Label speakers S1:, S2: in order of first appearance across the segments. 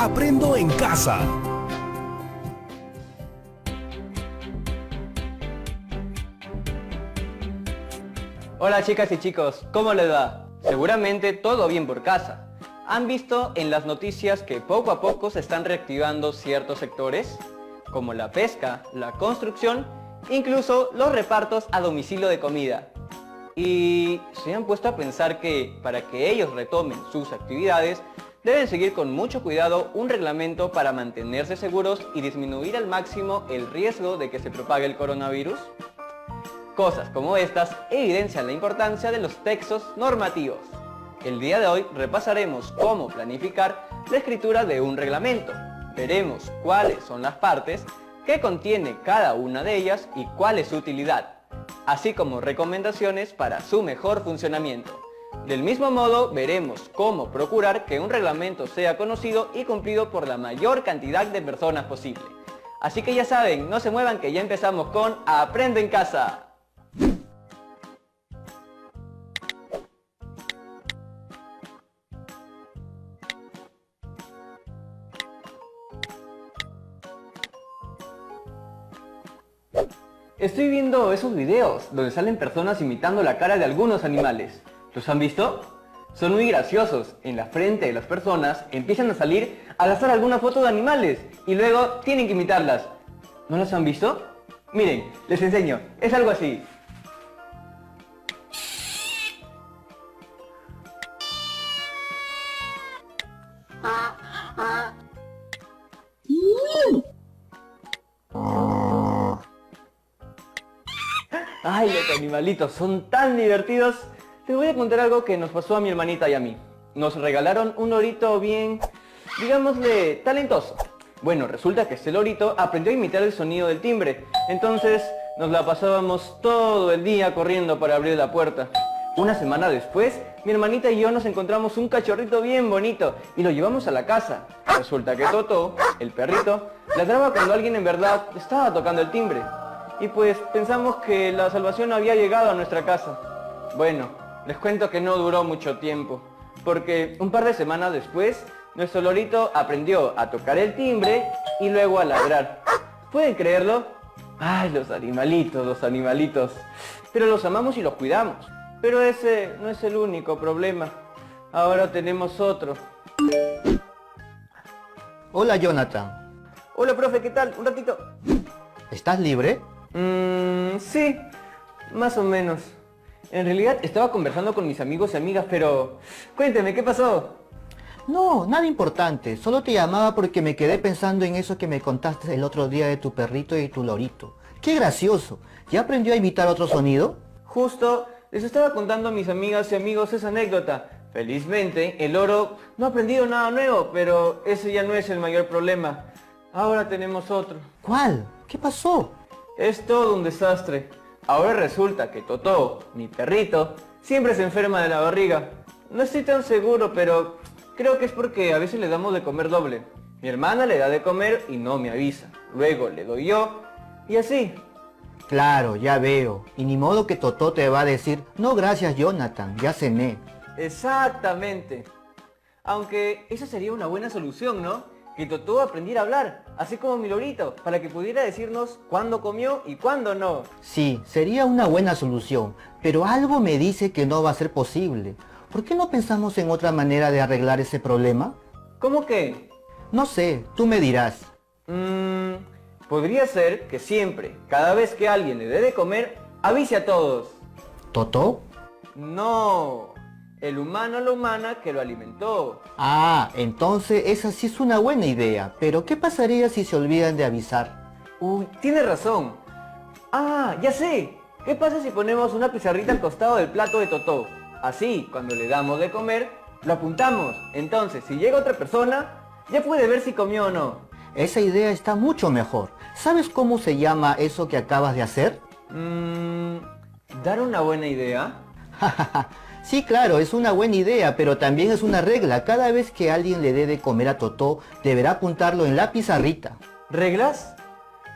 S1: Aprendo en casa.
S2: Hola chicas y chicos, ¿cómo les va? Seguramente todo bien por casa. ¿Han visto en las noticias que poco a poco se están reactivando ciertos sectores? Como la pesca, la construcción, incluso los repartos a domicilio de comida. Y se han puesto a pensar que para que ellos retomen sus actividades, deben seguir con mucho cuidado un reglamento para mantenerse seguros y disminuir al máximo el riesgo de que se propague el coronavirus. Cosas como estas evidencian la importancia de los textos normativos. El día de hoy repasaremos cómo planificar la escritura de un reglamento. Veremos cuáles son las partes que contiene cada una de ellas y cuál es su utilidad, así como recomendaciones para su mejor funcionamiento. Del mismo modo, veremos cómo procurar que un reglamento sea conocido y cumplido por la mayor cantidad de personas posible. Así que ya saben, no se muevan que ya empezamos con Aprende en Casa. Estoy viendo esos videos donde salen personas imitando la cara de algunos animales. ¿Los han visto? Son muy graciosos. En la frente de las personas empiezan a salir al azar algunas fotos de animales y luego tienen que imitarlas. ¿No los han visto? Miren, les enseño. Es algo así. Ay, los animalitos son tan divertidos. Te voy a contar algo que nos pasó a mi hermanita y a mí. Nos regalaron un lorito bien, digámosle, talentoso. Bueno, resulta que este lorito aprendió a imitar el sonido del timbre. Entonces nos la pasábamos todo el día corriendo para abrir la puerta. Una semana después, mi hermanita y yo nos encontramos un cachorrito bien bonito y lo llevamos a la casa. Resulta que Toto, el perrito, ladraba cuando alguien en verdad estaba tocando el timbre. Y pues pensamos que la salvación había llegado a nuestra casa. Bueno, les cuento que no duró mucho tiempo, porque un par de semanas después, nuestro lorito aprendió a tocar el timbre y luego a ladrar. ¿Pueden creerlo? Ay, los animalitos. Pero los amamos y los cuidamos. Pero ese no es el único problema. Ahora tenemos otro.
S3: Hola, Jonathan.
S2: Hola, profe, ¿qué tal? Un ratito.
S3: ¿Estás libre?
S2: Sí, más o menos. En realidad estaba conversando con mis amigos y amigas, pero... Cuénteme, ¿qué pasó?
S3: No, nada importante. Solo te llamaba porque me quedé pensando en eso que me contaste el otro día de tu perrito y tu lorito. ¡Qué gracioso! ¿Ya aprendió a imitar otro sonido?
S2: Justo les estaba contando a mis amigas y amigos esa anécdota. Felizmente, el loro no ha aprendido nada nuevo, pero ese ya no es el mayor problema. Ahora tenemos otro.
S3: ¿Cuál? ¿Qué pasó?
S2: Es todo un desastre. Ahora resulta que Totó, mi perrito, siempre se enferma de la barriga. No estoy tan seguro, pero creo que es porque a veces le damos de comer doble. Mi hermana le da de comer y no me avisa. Luego le doy yo y así.
S3: Claro, ya veo. Y ni modo que Totó te va a decir, no gracias Jonathan, ya cené.
S2: Exactamente. Aunque esa sería una buena solución, ¿no? Que Totó aprendiera a hablar, así como mi lorito, para que pudiera decirnos cuándo comió y cuándo no.
S3: Sí, sería una buena solución, pero algo me dice que no va a ser posible. ¿Por qué no pensamos en otra manera de arreglar ese problema?
S2: ¿Cómo que?
S3: No sé, tú me dirás.
S2: Podría ser que siempre, cada vez que alguien le dé de comer, avise a todos.
S3: ¿Totó?
S2: No, el humano a la humana que lo alimentó.
S3: Ah, entonces esa sí es una buena idea, pero ¿qué pasaría si se olvidan de avisar?
S2: Uy, tiene razón. Ah, ya sé. ¿Qué pasa si ponemos una pizarrita al costado del plato de Totó? Así, cuando le damos de comer, lo apuntamos. Entonces, si llega otra persona, ya puede ver si comió o no.
S3: Esa idea está mucho mejor. ¿Sabes cómo se llama eso que acabas de hacer?
S2: ¿Dar una buena idea?
S3: Sí, claro, es una buena idea, pero también es una regla. Cada vez que alguien le dé de comer a Totó, deberá apuntarlo en la pizarrita.
S2: ¿Reglas?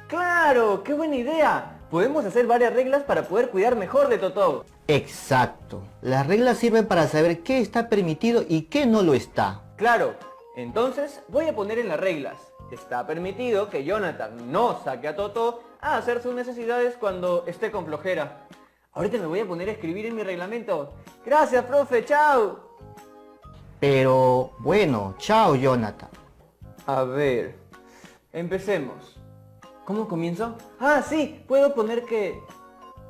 S2: ¡Claro! ¡Qué buena idea! Podemos hacer varias reglas para poder cuidar mejor de Totó.
S3: Exacto. Las reglas sirven para saber qué está permitido y qué no lo está.
S2: Claro. Entonces voy a poner en las reglas. Está permitido que Jonathan no saque a Toto a hacer sus necesidades cuando esté con flojera. Ahorita me voy a poner a escribir en mi reglamento. Gracias, profe, chao.
S3: Pero bueno, chao Jonathan.
S2: A ver, empecemos. ¿Cómo comienzo? Ah, sí, puedo poner que...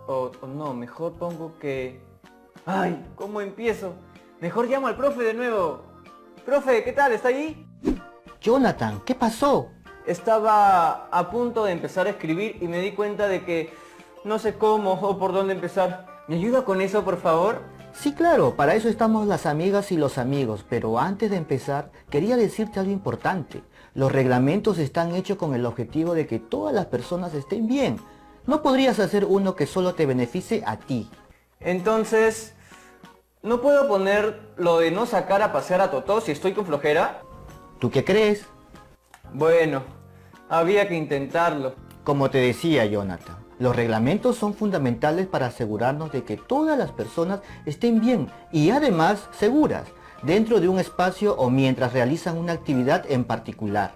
S2: O no, mejor pongo que... Ay, ¿cómo empiezo? Mejor llamo al profe de nuevo. Profe, ¿qué tal? ¿Está ahí?
S3: Jonathan, ¿qué pasó?
S2: Estaba a punto de empezar a escribir y me di cuenta de que no sé cómo o por dónde empezar. ¿Me ayuda con eso, por favor?
S3: Sí, claro, para eso estamos las amigas y los amigos, pero antes de empezar, quería decirte algo importante. Los reglamentos están hechos con el objetivo de que todas las personas estén bien. No podrías hacer uno que solo te beneficie a ti.
S2: Entonces, ¿no puedo poner lo de no sacar a pasear a Totó si estoy con flojera?
S3: ¿Tú qué crees?
S2: Bueno, había que intentarlo.
S3: Como te decía Jonathan, los reglamentos son fundamentales para asegurarnos de que todas las personas estén bien y además seguras, dentro de un espacio o mientras realizan una actividad en particular.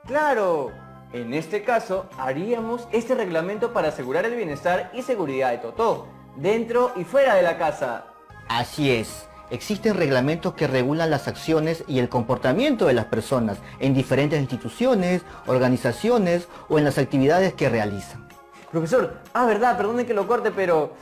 S2: ¡Claro! En este caso, haríamos este reglamento para asegurar el bienestar y seguridad de Totó, dentro y fuera de la casa.
S3: Así es. Existen reglamentos que regulan las acciones y el comportamiento de las personas en diferentes instituciones, organizaciones o en las actividades que realizan.
S2: Profesor, verdad, perdone que lo corte, pero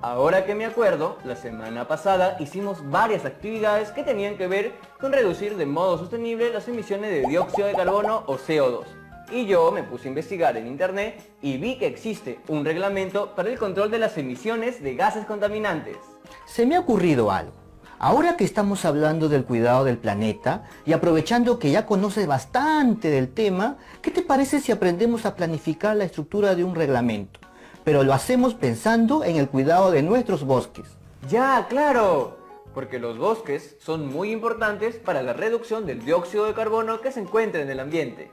S2: ahora que me acuerdo, la semana pasada hicimos varias actividades que tenían que ver con reducir de modo sostenible las emisiones de dióxido de carbono o CO2. Y yo me puse a investigar en internet y vi que existe un reglamento para el control de las emisiones de gases contaminantes.
S3: Se me ha ocurrido algo. Ahora que estamos hablando del cuidado del planeta y aprovechando que ya conoces bastante del tema, ¿qué te parece si aprendemos a planificar la estructura de un reglamento? Pero lo hacemos pensando en el cuidado de nuestros bosques.
S2: ¡Ya, claro! Porque los bosques son muy importantes para la reducción del dióxido de carbono que se encuentra en el ambiente.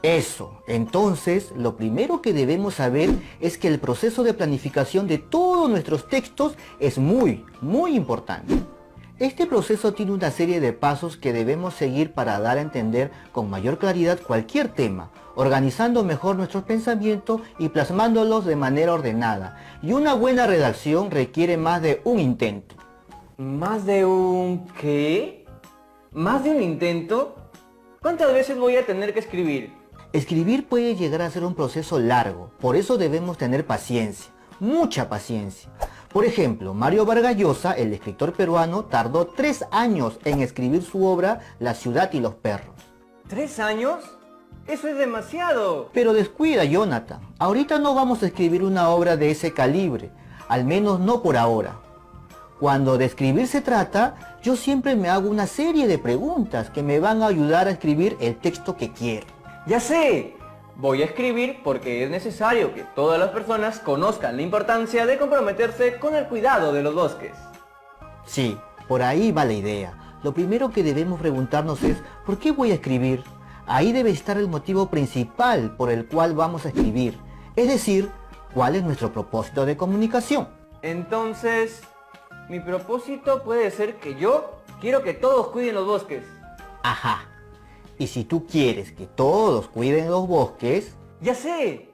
S3: Eso, entonces, lo primero que debemos saber es que el proceso de planificación de todos nuestros textos es muy importante. Este proceso tiene una serie de pasos que debemos seguir para dar a entender con mayor claridad cualquier tema, organizando mejor nuestros pensamientos y plasmándolos de manera ordenada. Y una buena redacción requiere más de un intento.
S2: ¿Más de un qué? ¿Más de un intento? ¿Cuántas veces voy a tener que escribir?
S3: Escribir puede llegar a ser un proceso largo, por eso debemos tener paciencia, mucha paciencia. Por ejemplo, Mario Vargas Llosa, el escritor peruano, tardó 3 años en escribir su obra La ciudad y los perros.
S2: ¿3 años? ¡Eso es demasiado!
S3: Pero descuida, Jonathan. Ahorita no vamos a escribir una obra de ese calibre, al menos no por ahora. Cuando de escribir se trata, yo siempre me hago una serie de preguntas que me van a ayudar a escribir el texto que quiero.
S2: ¡Ya sé! Voy a escribir porque es necesario que todas las personas conozcan la importancia de comprometerse con el cuidado de los bosques.
S3: Sí, por ahí va la idea. Lo primero que debemos preguntarnos es, ¿por qué voy a escribir? Ahí debe estar el motivo principal por el cual vamos a escribir. Es decir, ¿cuál es nuestro propósito de comunicación?
S2: Entonces, mi propósito puede ser que yo quiero que todos cuiden los bosques.
S3: Ajá. Y si tú quieres que todos cuiden los bosques...
S2: ¡Ya sé!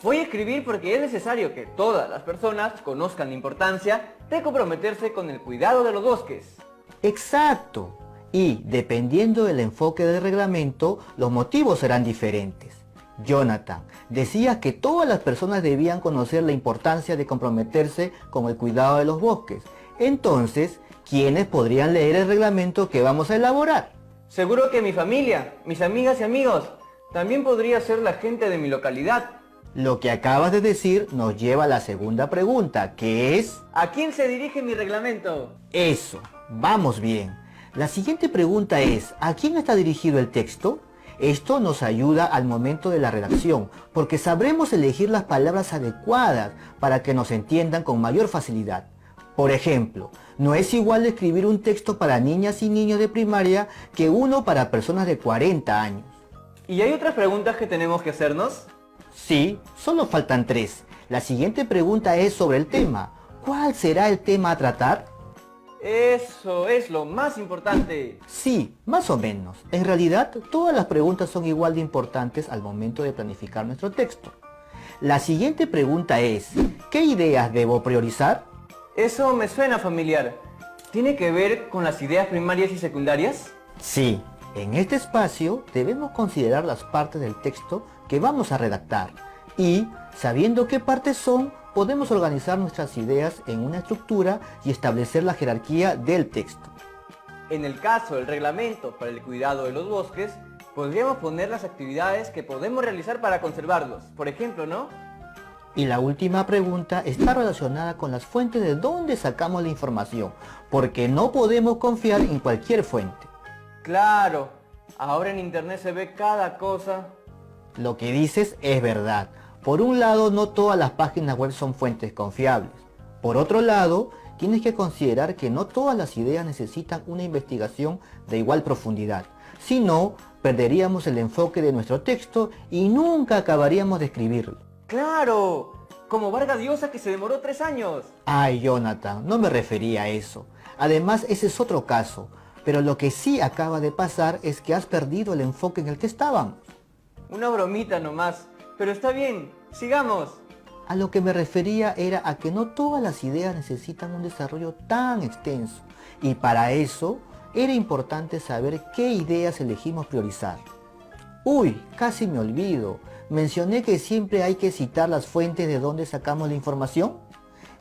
S2: Voy a escribir porque es necesario que todas las personas conozcan la importancia de comprometerse con el cuidado de los bosques.
S3: Exacto. Y dependiendo del enfoque del reglamento, los motivos serán diferentes. Jonathan, decías que todas las personas debían conocer la importancia de comprometerse con el cuidado de los bosques. Entonces, ¿quiénes podrían leer el reglamento que vamos a elaborar?
S2: Seguro que mi familia, mis amigas y amigos, también podría ser la gente de mi localidad.
S3: Lo que acabas de decir nos lleva a la segunda pregunta, que es...
S2: ¿A quién se dirige mi reglamento?
S3: Eso, vamos bien. La siguiente pregunta es, ¿a quién está dirigido el texto? Esto nos ayuda al momento de la redacción, porque sabremos elegir las palabras adecuadas para que nos entiendan con mayor facilidad. Por ejemplo, no es igual escribir un texto para niñas y niños de primaria que uno para personas de 40 años.
S2: ¿Y hay otras preguntas que tenemos que hacernos?
S3: Sí, solo faltan 3. La siguiente pregunta es sobre el tema. ¿Cuál será el tema a tratar?
S2: Eso es lo más importante.
S3: Sí, más o menos. En realidad, todas las preguntas son igual de importantes al momento de planificar nuestro texto. La siguiente pregunta es, ¿qué ideas debo priorizar?
S2: Eso me suena familiar. ¿Tiene que ver con las ideas primarias y secundarias?
S3: Sí, en este espacio debemos considerar las partes del texto que vamos a redactar y, sabiendo qué partes son, podemos organizar nuestras ideas en una estructura y establecer la jerarquía del texto.
S2: En el caso del reglamento para el cuidado de los bosques, podríamos poner las actividades que podemos realizar para conservarlos, por ejemplo, ¿no?
S3: Y la última pregunta está relacionada con las fuentes de donde sacamos la información, porque no podemos confiar en cualquier fuente.
S2: Claro, ahora en internet se ve cada cosa.
S3: Lo que dices es verdad. Por un lado, no todas las páginas web son fuentes confiables. Por otro lado, tienes que considerar que no todas las ideas necesitan una investigación de igual profundidad. Si no, perderíamos el enfoque de nuestro texto y nunca acabaríamos de escribirlo.
S2: ¡Claro! Como Vargas Llosa que se demoró 3 años.
S3: Ay, Jonathan, no me refería a eso. Además, ese es otro caso. Pero lo que sí acaba de pasar es que has perdido el enfoque en el que estábamos.
S2: Una bromita nomás. Pero está bien, sigamos.
S3: A lo que me refería era a que no todas las ideas necesitan un desarrollo tan extenso. Y para eso era importante saber qué ideas elegimos priorizar. Uy, casi me olvido. Mencioné que siempre hay que citar las fuentes de donde sacamos la información.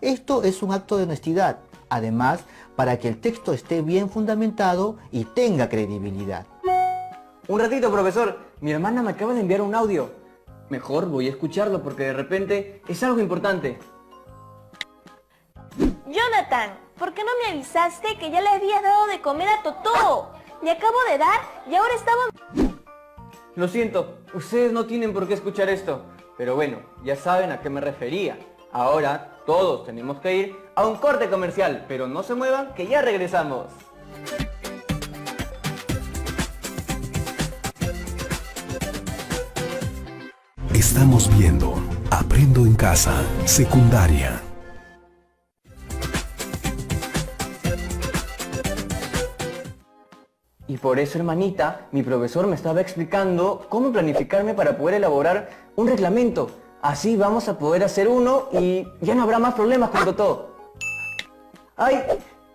S3: Esto es un acto de honestidad. Además, para que el texto esté bien fundamentado y tenga credibilidad.
S2: Un ratito, profesor. Mi hermana me acaba de enviar un audio. Mejor voy a escucharlo porque de repente es algo importante.
S1: Jonathan, ¿por qué no me avisaste que ya le habías dado de comer a Totó? Le acabo de dar y ahora estaba...
S2: Lo siento, ustedes no tienen por qué escuchar esto. Pero bueno, ya saben a qué me refería. Ahora todos tenemos que ir a un corte comercial, pero no se muevan que ya regresamos.
S4: Estamos viendo Aprendo en Casa, secundaria.
S2: Y por eso, hermanita, mi profesor me estaba explicando cómo planificarme para poder elaborar un reglamento. Así vamos a poder hacer uno y ya no habrá más problemas con Totó. ¡Ay!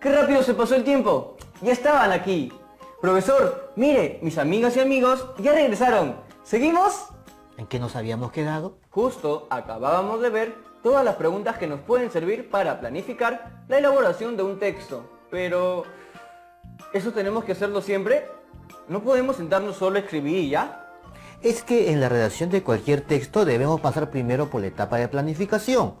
S2: ¡Qué rápido se pasó el tiempo! ¡Ya estaban aquí! Profesor, mire, mis amigas y amigos ya regresaron. ¿Seguimos?
S3: ¿En qué nos habíamos quedado?
S2: Justo acabábamos de ver todas las preguntas que nos pueden servir para planificar la elaboración de un texto. Pero... ¿eso tenemos que hacerlo siempre? ¿No podemos sentarnos solo a escribir y ya?
S3: Es que en la redacción de cualquier texto debemos pasar primero por la etapa de planificación,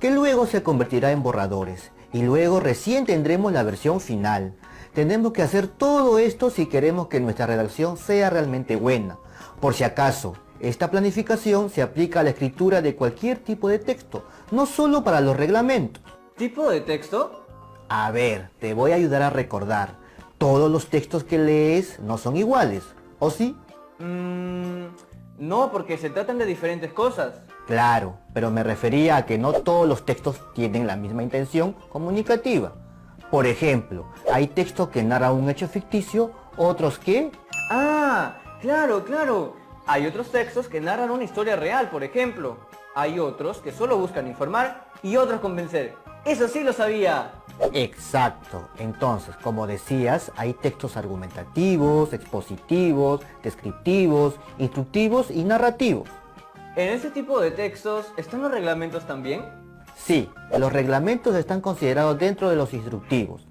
S3: que luego se convertirá en borradores, y luego recién tendremos la versión final. Tenemos que hacer todo esto si queremos que nuestra redacción sea realmente buena. Por si acaso, esta planificación se aplica a la escritura de cualquier tipo de texto, no solo para los reglamentos.
S2: ¿Tipo de texto?
S3: A ver, te voy a ayudar a recordar. Todos los textos que lees no son iguales, ¿o sí?
S2: No, porque se tratan de diferentes cosas.
S3: Claro, pero me refería a que no todos los textos tienen la misma intención comunicativa. Por ejemplo, hay textos que narran un hecho ficticio, otros que...
S2: ¡Ah! ¡Claro, claro! Hay otros textos que narran una historia real, por ejemplo. Hay otros que solo buscan informar y otros convencer. ¡Eso sí lo sabía!
S3: Exacto. Entonces, como decías, hay textos argumentativos, expositivos, descriptivos, instructivos y narrativos.
S2: ¿En ese tipo de textos están los reglamentos también?
S3: Sí, los reglamentos están considerados dentro de los instructivos.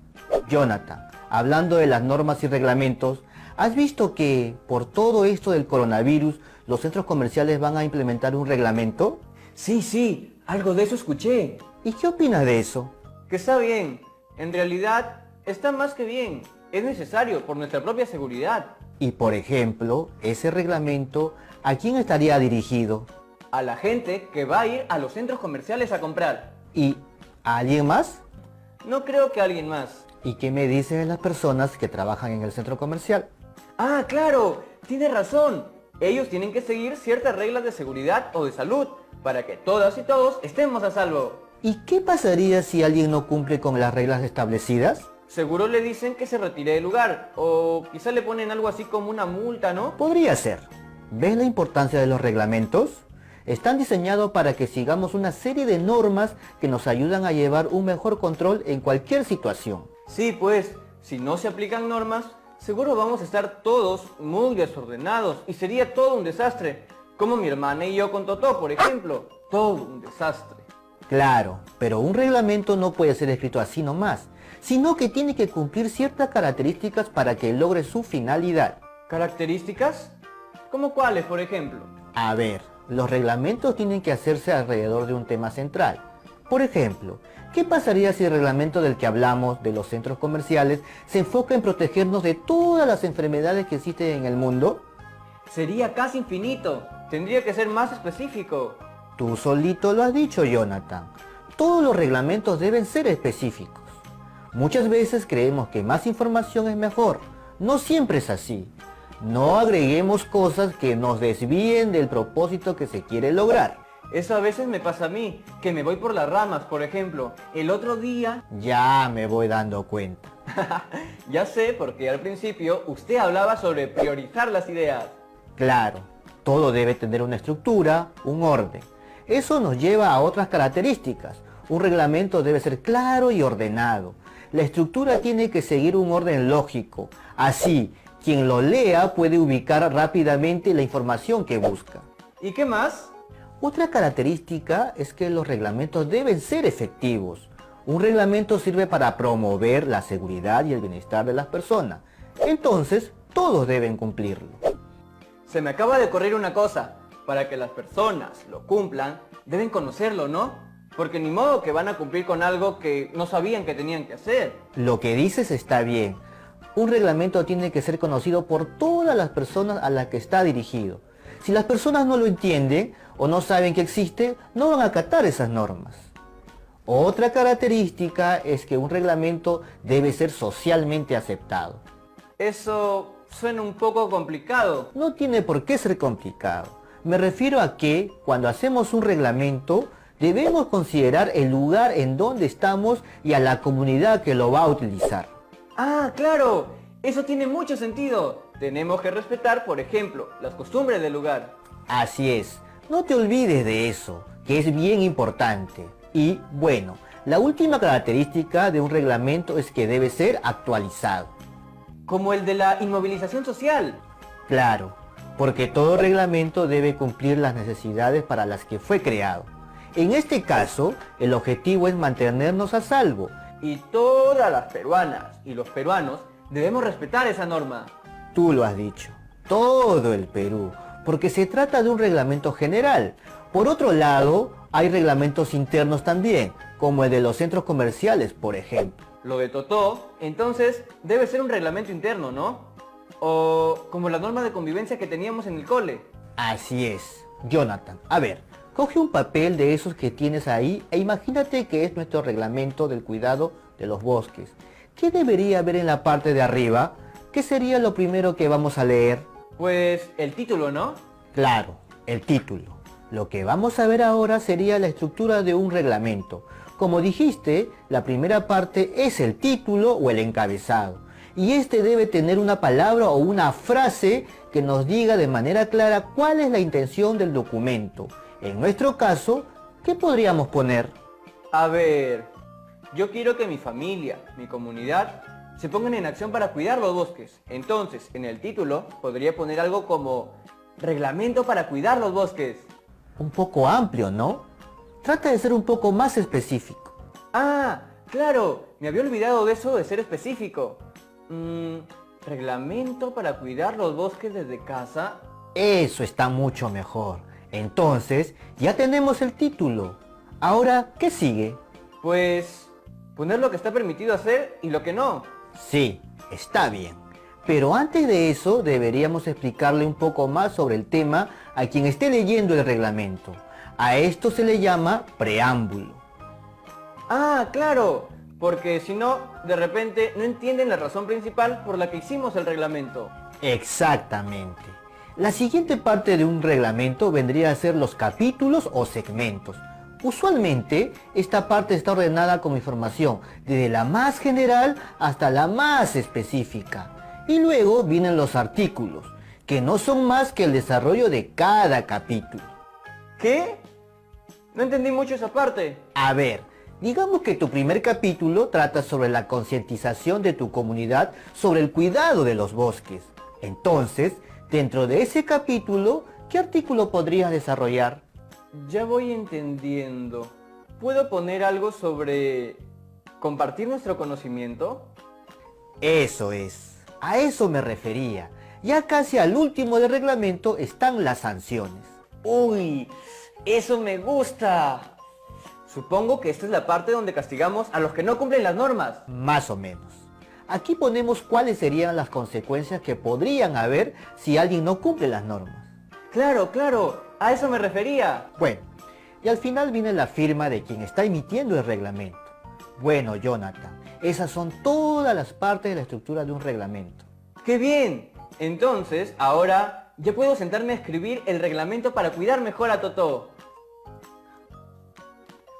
S3: Jonathan, hablando de las normas y reglamentos, ¿has visto que por todo esto del coronavirus los centros comerciales van a implementar un reglamento?
S2: Sí, algo de eso escuché.
S3: ¿Y qué opinas de eso?
S2: Que está bien. En realidad, está más que bien. Es necesario por nuestra propia seguridad.
S3: Y por ejemplo, ese reglamento, ¿a quién estaría dirigido?
S2: A la gente que va a ir a los centros comerciales a comprar.
S3: ¿Y a alguien más?
S2: No creo que a alguien más.
S3: ¿Y qué me dicen de las personas que trabajan en el centro comercial?
S2: ¡Ah, claro! Tiene razón. Ellos tienen que seguir ciertas reglas de seguridad o de salud para que todas y todos estemos a salvo.
S3: ¿Y qué pasaría si alguien no cumple con las reglas establecidas?
S2: seguro le dicen que se retire del lugar, o quizá le ponen algo así como una multa, ¿no?
S3: Podría ser. ¿Ves la importancia de los reglamentos? Están diseñados para que sigamos una serie de normas que nos ayudan a llevar un mejor control en cualquier situación.
S2: Sí, pues, si no se aplican normas, seguro vamos a estar todos muy desordenados y sería todo un desastre, como mi hermana y yo con Totó, por ejemplo. Todo un desastre.
S3: Claro, pero un reglamento no puede ser escrito así nomás, sino que tiene que cumplir ciertas características para que logre su finalidad.
S2: ¿Características? ¿Cómo cuáles, por ejemplo?
S3: A ver, los reglamentos tienen que hacerse alrededor de un tema central. Por ejemplo, ¿qué pasaría si el reglamento del que hablamos, de los centros comerciales, se enfoca en protegernos de todas las enfermedades que existen en el mundo?
S2: Sería casi infinito. Tendría que ser más específico.
S3: Tú solito lo has dicho, Jonathan. Todos los reglamentos deben ser específicos. Muchas veces creemos que más información es mejor. No siempre es así. No agreguemos cosas que nos desvíen del propósito que se quiere lograr.
S2: Eso a veces me pasa a mí, que me voy por las ramas, por ejemplo. El otro día...
S3: Ya me voy dando cuenta.
S2: Ya sé, porque al principio usted hablaba sobre priorizar las ideas.
S3: Claro, todo debe tener una estructura, un orden. Eso nos lleva a otras características. Un reglamento debe ser claro y ordenado. La estructura tiene que seguir un orden lógico. Así, quien lo lea puede ubicar rápidamente la información que busca.
S2: ¿Y qué más?
S3: Otra característica es que los reglamentos deben ser efectivos. Un reglamento sirve para promover la seguridad y el bienestar de las personas. Entonces, todos deben cumplirlo.
S2: Se me acaba de ocurrir una cosa. Para que las personas lo cumplan, deben conocerlo, ¿no? Porque ni modo que van a cumplir con algo que no sabían que tenían que hacer.
S3: Lo que dices está bien. Un reglamento tiene que ser conocido por todas las personas a las que está dirigido. Si las personas no lo entienden o no saben que existe, no van a acatar esas normas. Otra característica es que un reglamento debe ser socialmente aceptado.
S2: Eso suena un poco complicado.
S3: No tiene por qué ser complicado. Me refiero a que cuando hacemos un reglamento debemos considerar el lugar en donde estamos y a la comunidad que lo va a utilizar.
S2: ¡Ah, claro! Eso tiene mucho sentido. Tenemos que respetar, por ejemplo, las costumbres del lugar.
S3: Así es, no te olvides de eso, que es bien importante. Y bueno, la última característica de un reglamento es que debe ser actualizado.
S2: Como el de la inmovilización social.
S3: Claro, porque todo reglamento debe cumplir las necesidades para las que fue creado. En este caso, el objetivo es mantenernos a salvo.
S2: Y todas las peruanas y los peruanos debemos respetar esa norma.
S3: Tú lo has dicho, todo el Perú, porque se trata de un reglamento general. Por otro lado, hay reglamentos internos también, como el de los centros comerciales, por ejemplo.
S2: Lo de Totó, entonces, debe ser un reglamento interno, ¿no? O como la norma de convivencia que teníamos en el cole.
S3: Así es. Jonathan, a ver, coge un papel de esos que tienes ahí e imagínate que es nuestro reglamento del cuidado de los bosques. ¿Qué debería haber en la parte de arriba? ¿Qué sería lo primero que vamos a leer?
S2: Pues el título, ¿no?
S3: Claro, el título. Lo que vamos a ver ahora sería la estructura de un reglamento. Como dijiste, la primera parte es el título o el encabezado. Y este debe tener una palabra o una frase que nos diga de manera clara cuál es la intención del documento. En nuestro caso, ¿qué podríamos poner?
S2: A ver, yo quiero que mi familia, mi comunidad, se pongan en acción para cuidar los bosques. Entonces, en el título podría poner algo como Reglamento para cuidar los bosques.
S3: Un poco amplio, ¿no? Trata de ser un poco más específico.
S2: Ah, claro, me había olvidado de eso de ser específico. Reglamento para cuidar los bosques desde casa.
S3: Eso está mucho mejor. Entonces, ya tenemos el título. Ahora, ¿qué sigue?
S2: Pues, poner lo que está permitido hacer y lo que no.
S3: Sí, está bien. Pero antes de eso, deberíamos explicarle un poco más sobre el tema a quien esté leyendo el reglamento. A esto se le llama preámbulo.
S2: Ah, claro, porque si no, de repente no entienden la razón principal por la que hicimos el reglamento.
S3: Exactamente. La siguiente parte de un reglamento vendría a ser los capítulos o segmentos. Usualmente, esta parte está ordenada como información, desde la más general hasta la más específica. Y luego vienen los artículos, que no son más que el desarrollo de cada capítulo.
S2: ¿Qué? No entendí mucho esa parte.
S3: A ver, digamos que tu primer capítulo trata sobre la concientización de tu comunidad sobre el cuidado de los bosques. Entonces, dentro de ese capítulo, ¿qué artículo podrías desarrollar?
S2: Ya voy entendiendo. ¿Puedo poner algo sobre compartir nuestro conocimiento?
S3: Eso es, a eso me refería. Ya casi al último del reglamento están las sanciones.
S2: ¡Uy! ¡Eso me gusta! Supongo que esta es la parte donde castigamos a los que no cumplen las normas.
S3: Más o menos. Aquí ponemos cuáles serían las consecuencias que podrían haber si alguien no cumple las normas.
S2: Claro, claro, a eso me refería.
S3: Bueno, y al final viene la firma de quien está emitiendo el reglamento. Bueno, Jonathan, esas son todas las partes de la estructura de un reglamento.
S2: ¡Qué bien! Entonces, ahora ya puedo sentarme a escribir el reglamento para cuidar mejor a Totó.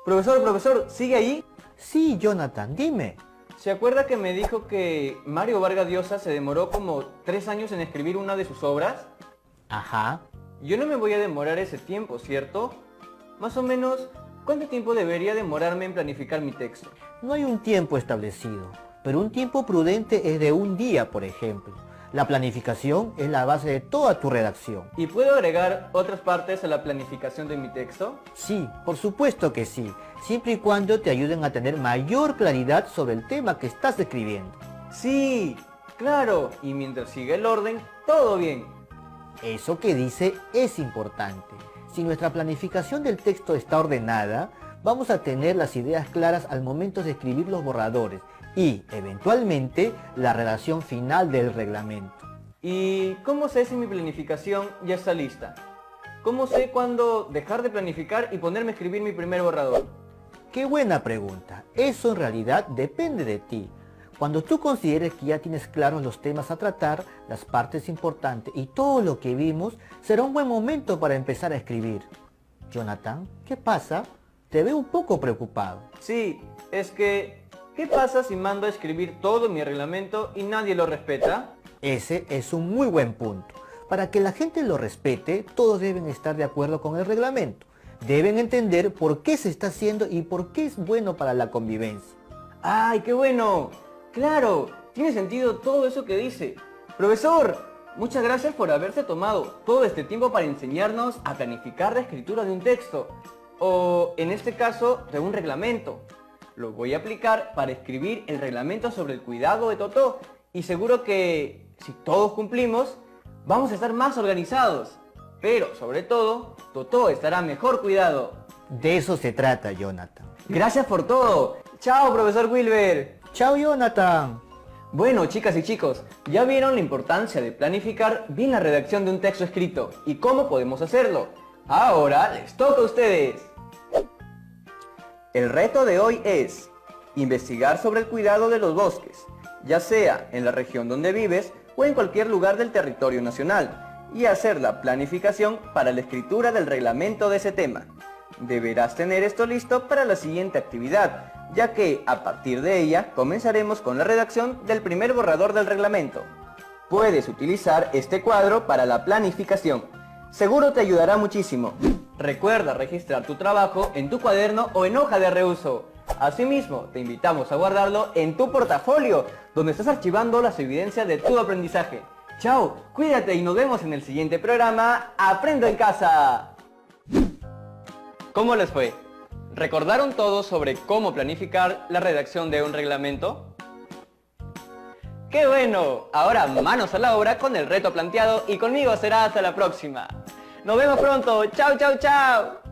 S2: Profesor, ¿sigue ahí?
S3: Sí, Jonathan, dime.
S2: ¿Se acuerda que me dijo que Mario Vargas Llosa se demoró como 3 años en escribir una de sus obras?
S3: Ajá.
S2: Yo no me voy a demorar ese tiempo, ¿cierto? Más o menos, ¿cuánto tiempo debería demorarme en planificar mi texto?
S3: No hay un tiempo establecido, pero un tiempo prudente es de un día, por ejemplo. La planificación es la base de toda tu redacción.
S2: ¿Y puedo agregar otras partes a la planificación de mi texto?
S3: Sí, por supuesto que sí, siempre y cuando te ayuden a tener mayor claridad sobre el tema que estás escribiendo.
S2: Sí, claro, y mientras siga el orden, todo bien.
S3: Eso que dice es importante. Si nuestra planificación del texto está ordenada, vamos a tener las ideas claras al momento de escribir los borradores y, eventualmente, la redacción final del reglamento.
S2: ¿Y cómo sé si mi planificación ya está lista? ¿Cómo sé cuándo dejar de planificar y ponerme a escribir mi primer borrador?
S3: ¡Qué buena pregunta! Eso en realidad depende de ti. Cuando tú consideres que ya tienes claros los temas a tratar, las partes importantes y todo lo que vimos, será un buen momento para empezar a escribir. Jonathan, ¿qué pasa? Te veo un poco preocupado.
S2: Sí, es que, ¿qué pasa si mando a escribir todo mi reglamento y nadie lo respeta?
S3: Ese es un muy buen punto. Para que la gente lo respete, todos deben estar de acuerdo con el reglamento. Deben entender por qué se está haciendo y por qué es bueno para la convivencia.
S2: ¡Ay, qué bueno! ¡Claro! Tiene sentido todo eso que dice. Profesor, muchas gracias por haberse tomado todo este tiempo para enseñarnos a planificar la escritura de un texto. O, en este caso, de un reglamento. Lo voy a aplicar para escribir el reglamento sobre el cuidado de Totó. Y seguro que, si todos cumplimos, vamos a estar más organizados. Pero, sobre todo, Totó estará mejor cuidado.
S3: De eso se trata, Jonathan.
S2: Gracias por todo. ¡Chao, profesor Wilber!
S3: ¡Chao, Jonathan!
S2: Bueno, chicas y chicos, ya vieron la importancia de planificar bien la redacción de un texto escrito y cómo podemos hacerlo. Ahora les toca a ustedes. El reto de hoy es investigar sobre el cuidado de los bosques, ya sea en la región donde vives o en cualquier lugar del territorio nacional, y hacer la planificación para la escritura del reglamento de ese tema. Deberás tener esto listo para la siguiente actividad, ya que a partir de ella comenzaremos con la redacción del primer borrador del reglamento. Puedes utilizar este cuadro para la planificación. Seguro te ayudará muchísimo. Recuerda registrar tu trabajo en tu cuaderno o en hoja de reuso. Asimismo, te invitamos a guardarlo en tu portafolio, donde estás archivando las evidencias de tu aprendizaje. Chao, cuídate y nos vemos en el siguiente programa Aprendo en Casa. ¿Cómo les fue? ¿Recordaron todo sobre cómo planificar la redacción de un reglamento? ¡Qué bueno! Ahora manos a la obra con el reto planteado y conmigo será hasta la próxima. ¡Nos vemos pronto! ¡Chao, chao, chao!